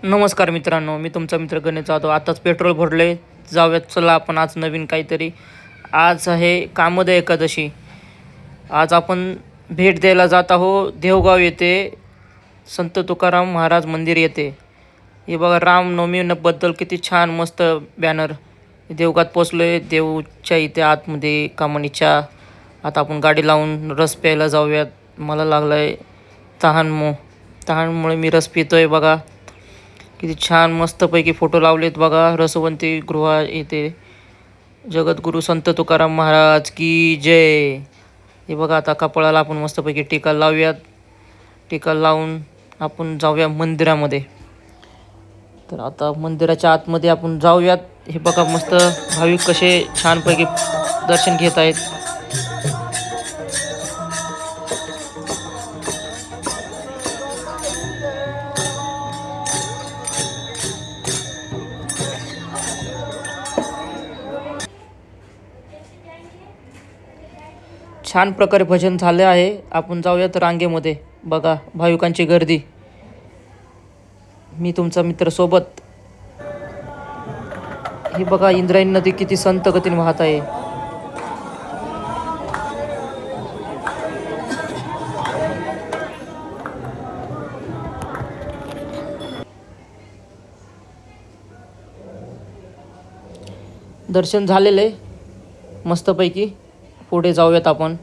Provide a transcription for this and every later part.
नमस्कार मित्रांनो, मी तुमचा मित्र गणेश जाधव. आताच पेट्रोल भरले. जाऊयात चला आपण आज नवीन काहीतरी. आज आहे कामोदय एकादशी. आज आपण भेट द्यायला जात आहो देवगाव येथे संत तुकाराम महाराज मंदिर येते. हे बघा रामनवमीबद्दल किती छान मस्त बॅनर. देवगात पोचलो आहे. देवच्या इथे आतमध्ये कामानीच्या. आता आपण गाडी लावून रस प्यायला जाऊयात. मला लागला आहे तहानमुळे मी रस पितोय. बघा किती छान मस्तपैकी फोटो लावलेत बघा. रसवंती गृह येथे. जगद्गुरू संत तुकाराम महाराज की जय. हे बघा आता कपाळाला आपण मस्तपैकी टीका लावूयात. टीका लावून आपण जाऊया मंदिरामध्ये. तर आता मंदिराच्या आतमध्ये आपण जाऊयात. हे बघा मस्त भाविक कसे छानपैकी दर्शन घेत आहेत. छान प्रकारे भजन झाले आहे. आपण जाऊयात रांगेमध्ये. बघा भाविकांची गर्दी. मी तुमचा मित्र सोबत. हे बघा इंद्रायणी नदी किती संत गतीने वाहत आहे. दर्शन झालेले मस्तपैकी. पुढे जाऊयात आपण.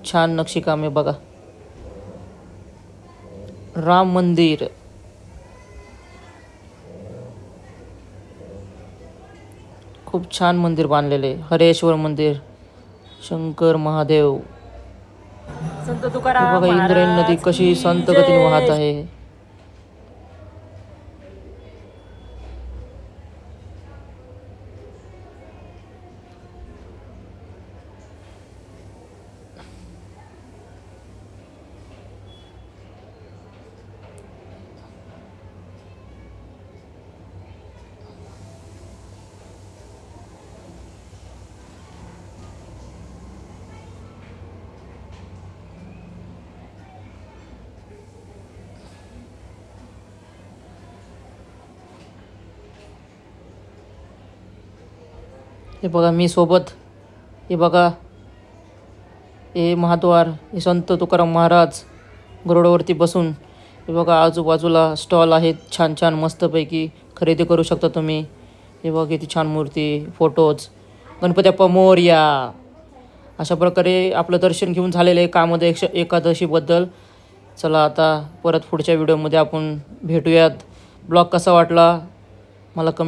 छान नक्षीकाम आहे बघा. राम मंदिर. खूप छान मंदिर बांधलेले. हरेश्वर मंदिर. शंकर महादेव. संत तुकाराम बघा इंद्रायणी नदी कशी संत गतीने वाहत आहे. हे बघा मी सोबत. हे बघा हे महाद्वार. हे संत तुकाराम महाराज गरुडावरती बसून. हे बघा आजूबाजूला स्टॉल आहेत छान छान मस्तपैकी. खरेदी करू शकता तुम्ही. हे बघा किती छान मूर्ती. फोटोज. गणपती बाप्पा मोरया. अशा प्रकारे आपलं दर्शन घेऊन झालेलं आहे कामोदय एकादशीबद्दल. चला आता परत पुढच्या व्हिडिओमध्ये आपण भेटूयात. ब्लॉग कसा वाटला मला कमेंट